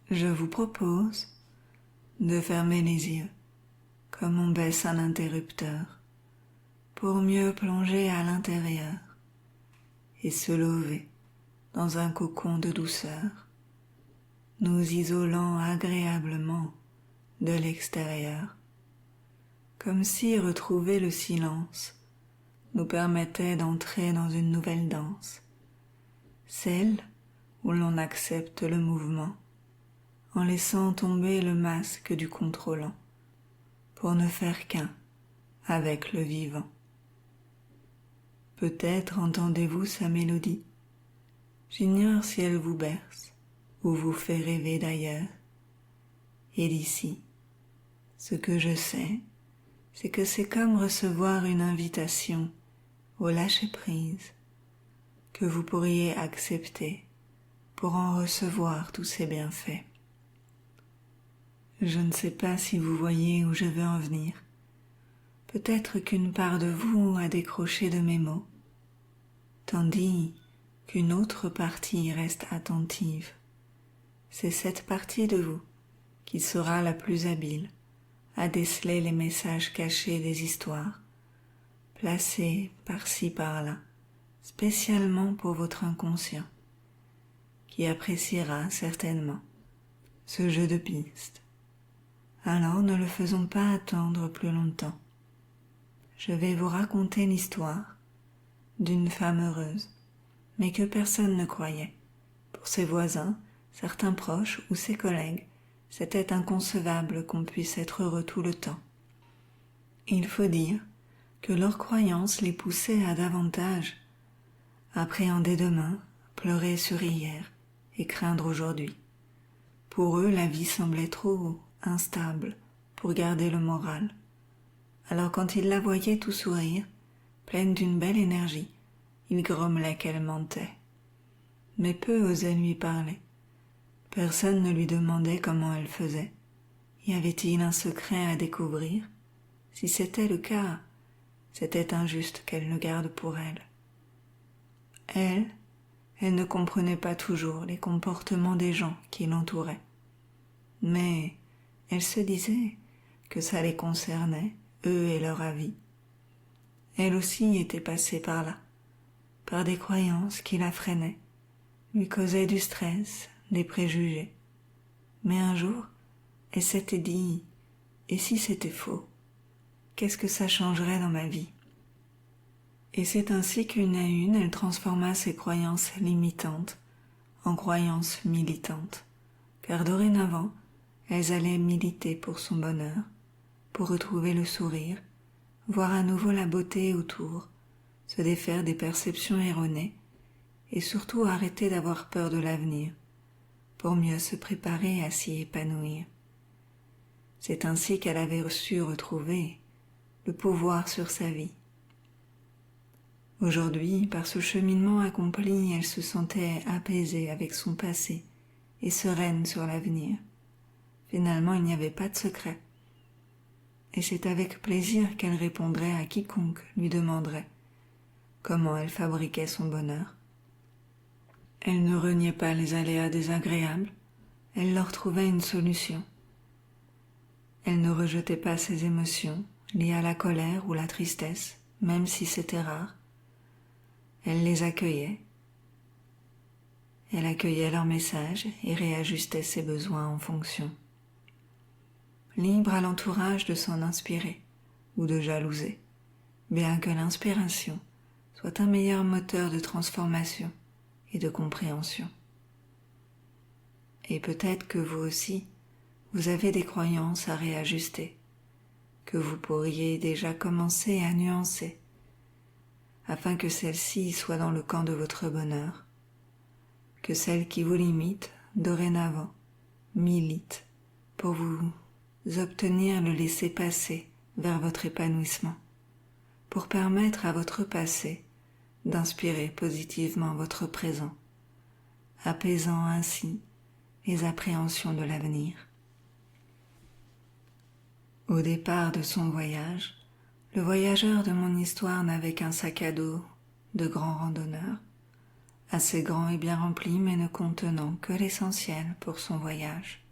je vous propose de fermer les yeux comme on baisse un interrupteur pour mieux plonger à l'intérieur et se lever dans un cocon de douceur, nous isolant agréablement de l'extérieur, comme si retrouver le silence nous permettait d'entrer dans une nouvelle danse, celle où l'on accepte le mouvement en laissant tomber le masque du contrôlant pour ne faire qu'un avec le vivant. Peut-être entendez-vous sa mélodie. J'ignore si elle vous berce ou vous fait rêver d'ailleurs. Et d'ici, ce que je sais, c'est que c'est comme recevoir une invitation au lâcher-prise que vous pourriez accepter pour en recevoir tous ses bienfaits. Je ne sais pas si vous voyez où je veux en venir. Peut-être qu'une part de vous a décroché de mes mots, tandis qu'une autre partie reste attentive. C'est cette partie de vous qui sera la plus habile à déceler les messages cachés des histoires, placés par-ci par-là, spécialement pour votre inconscient, qui appréciera certainement ce jeu de pistes. Alors ne le faisons pas attendre plus longtemps. Je vais vous raconter l'histoire d'une femme heureuse, mais que personne ne croyait. Pour ses voisins, certains proches ou ses collègues, c'était inconcevable qu'on puisse être heureux tout le temps. Il faut dire que leur croyance les poussait à davantage appréhender demain, pleurer sur hier et craindre aujourd'hui. Pour eux, la vie semblait trop instable pour garder le moral. Alors quand ils la voyaient tout sourire, pleine d'une belle énergie, ils grommelaient qu'elle mentait. Mais peu osaient lui parler. Personne ne lui demandait comment elle faisait. Y avait-il un secret à découvrir? Si c'était le cas, c'était injuste qu'elle le garde pour elle. Elle ne comprenait pas toujours les comportements des gens qui l'entouraient. Mais elle se disait que ça les concernait, eux et leur avis. Elle aussi était passée par là, par des croyances qui la freinaient, lui causaient du stress, des préjugés. Mais un jour, elle s'était dit « Et si c'était faux? Qu'est-ce que ça changerait dans ma vie ?» Et c'est ainsi qu'une à une, elle transforma ses croyances limitantes en croyances militantes, car dorénavant, elles allaient militer pour son bonheur, pour retrouver le sourire, voir à nouveau la beauté autour, se défaire des perceptions erronées et surtout arrêter d'avoir peur de l'avenir, pour mieux se préparer à s'y épanouir. C'est ainsi qu'elle avait su retrouver le pouvoir sur sa vie. Aujourd'hui, par ce cheminement accompli, elle se sentait apaisée avec son passé et sereine sur l'avenir. Finalement, il n'y avait pas de secret. Et c'est avec plaisir qu'elle répondrait à quiconque lui demanderait comment elle fabriquait son bonheur. Elle ne reniait pas les aléas désagréables, elle leur trouvait une solution. Elle ne rejetait pas ses émotions liées à la colère ou la tristesse, même si c'était rare. Elle les accueillait. Elle accueillait leurs messages et réajustait ses besoins en fonction. Libre à l'entourage de s'en inspirer ou de jalouser, bien que l'inspiration soit un meilleur moteur de transformation et de compréhension. Et peut-être que vous aussi, vous avez des croyances à réajuster, que vous pourriez déjà commencer à nuancer, afin que celles-ci soient dans le camp de votre bonheur, que celles qui vous limitent, dorénavant, militent pour vous obtenir le laisser-passer vers votre épanouissement, pour permettre à votre passé d'inspirer positivement votre présent, apaisant ainsi les appréhensions de l'avenir. Au départ de son voyage, le voyageur de mon histoire n'avait qu'un sac à dos de grand randonneur, assez grand et bien rempli mais ne contenant que l'essentiel pour son voyage.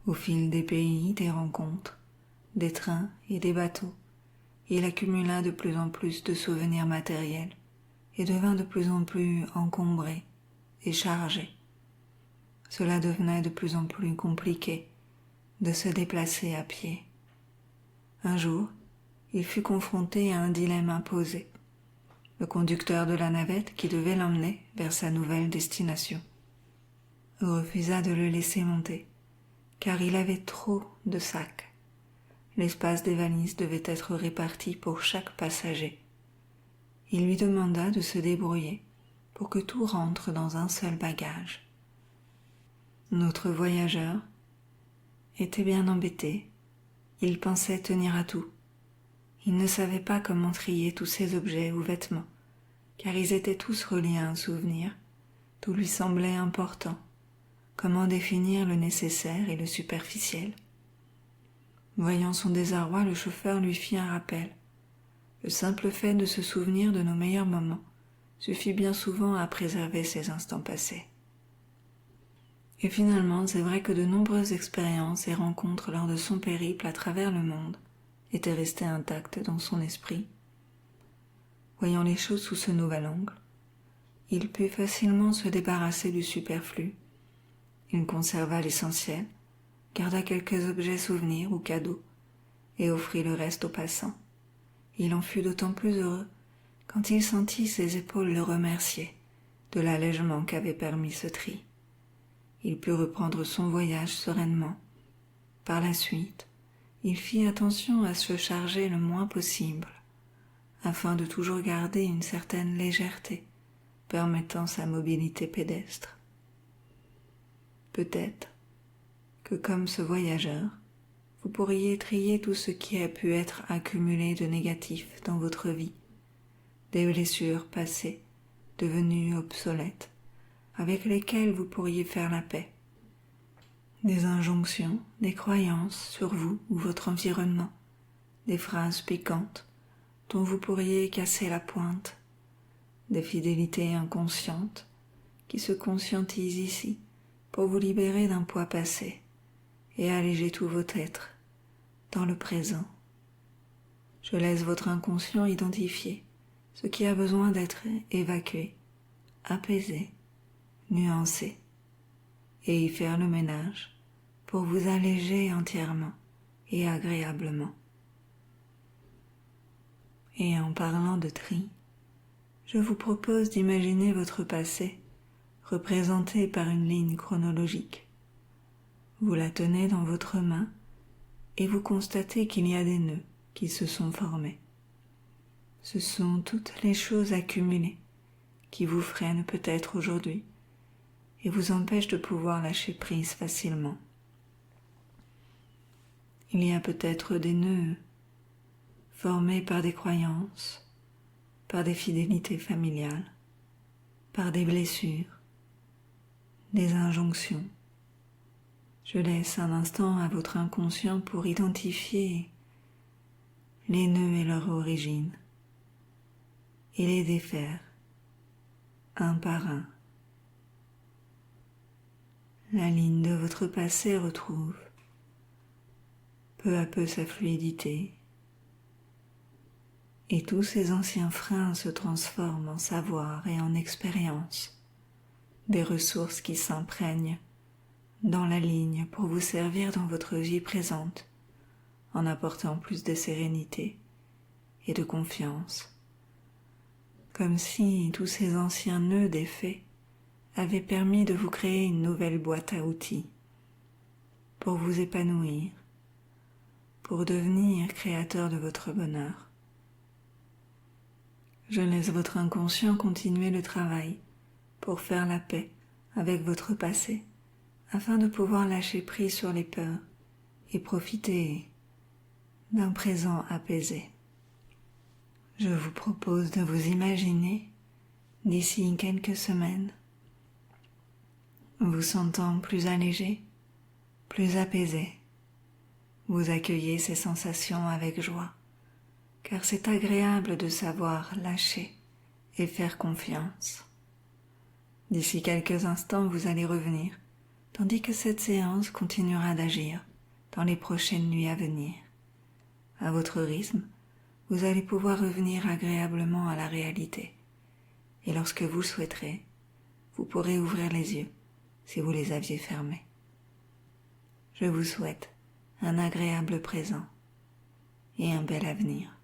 Au fil des pays, des rencontres, des trains et des bateaux, il accumula de plus en plus de souvenirs matériels et devint de plus en plus encombré et chargé. Cela devenait de plus en plus compliqué de se déplacer à pied. Un jour, il fut confronté à un dilemme imposé. Le conducteur de la navette qui devait l'emmener vers sa nouvelle destination refusa de le laisser monter, car il avait trop de sacs. L'espace des valises devait être réparti pour chaque passager. Il lui demanda de se débrouiller pour que tout rentre dans un seul bagage. Notre voyageur était bien embêté. Il pensait tenir à tout. Il ne savait pas comment trier tous ces objets ou vêtements, car ils étaient tous reliés à un souvenir. Tout lui semblait important. Comment définir le nécessaire et le superficiel? Voyant son désarroi, le chauffeur lui fit un rappel. Le simple fait de se souvenir de nos meilleurs moments suffit bien souvent à préserver ces instants passés. Et finalement, c'est vrai que de nombreuses expériences et rencontres lors de son périple à travers le monde étaient restées intactes dans son esprit. Voyant les choses sous ce nouvel angle, il put facilement se débarrasser du superflu. Il conserva l'essentiel, garda quelques objets souvenirs ou cadeaux, et offrit le reste aux passants. Il en fut d'autant plus heureux quand il sentit ses épaules le remercier de l'allègement qu'avait permis ce tri. Il put reprendre son voyage sereinement. Par la suite, il fit attention à se charger le moins possible, afin de toujours garder une certaine légèreté permettant sa mobilité pédestre. Peut-être que comme ce voyageur, vous pourriez trier tout ce qui a pu être accumulé de négatif dans votre vie, des blessures passées, devenues obsolètes, avec lesquelles vous pourriez faire la paix, des injonctions, des croyances sur vous ou votre environnement, des phrases piquantes dont vous pourriez casser la pointe, des fidélités inconscientes qui se conscientisent ici pour vous libérer d'un poids passé et alléger tout votre être dans le présent. Je laisse votre inconscient identifier ce qui a besoin d'être évacué, apaisé, nuancé, et y faire le ménage pour vous alléger entièrement et agréablement. Et en parlant de tri, je vous propose d'imaginer votre passé représenté par une ligne chronologique. Vous la tenez dans votre main et vous constatez qu'il y a des nœuds qui se sont formés. Ce sont toutes les choses accumulées qui vous freinent peut-être aujourd'hui et vous empêchent de pouvoir lâcher prise facilement. Il y a peut-être des nœuds formés par des croyances, par des fidélités familiales, par des blessures, des injonctions. Je laisse un instant à votre inconscient pour identifier les nœuds et leur origine et les défaire un par un. La ligne de votre passé retrouve peu à peu sa fluidité et tous ces anciens freins se transforment en savoir et en expérience, des ressources qui s'imprègnent dans la ligne pour vous servir dans votre vie présente en apportant plus de sérénité et de confiance, comme si tous ces anciens nœuds défaits avaient permis de vous créer une nouvelle boîte à outils pour vous épanouir, pour devenir créateur de votre bonheur. Je laisse votre inconscient continuer le travail pour faire la paix avec votre passé, afin de pouvoir lâcher prise sur les peurs et profiter d'un présent apaisé. Je vous propose de vous imaginer, d'ici quelques semaines, vous sentant plus allégé, plus apaisé. Vous accueillez ces sensations avec joie, car c'est agréable de savoir lâcher et faire confiance. D'ici quelques instants, vous allez revenir, tandis que cette séance continuera d'agir dans les prochaines nuits à venir. À votre rythme, vous allez pouvoir revenir agréablement à la réalité. Et lorsque vous le souhaiterez, vous pourrez ouvrir les yeux si vous les aviez fermés. Je vous souhaite un agréable présent et un bel avenir.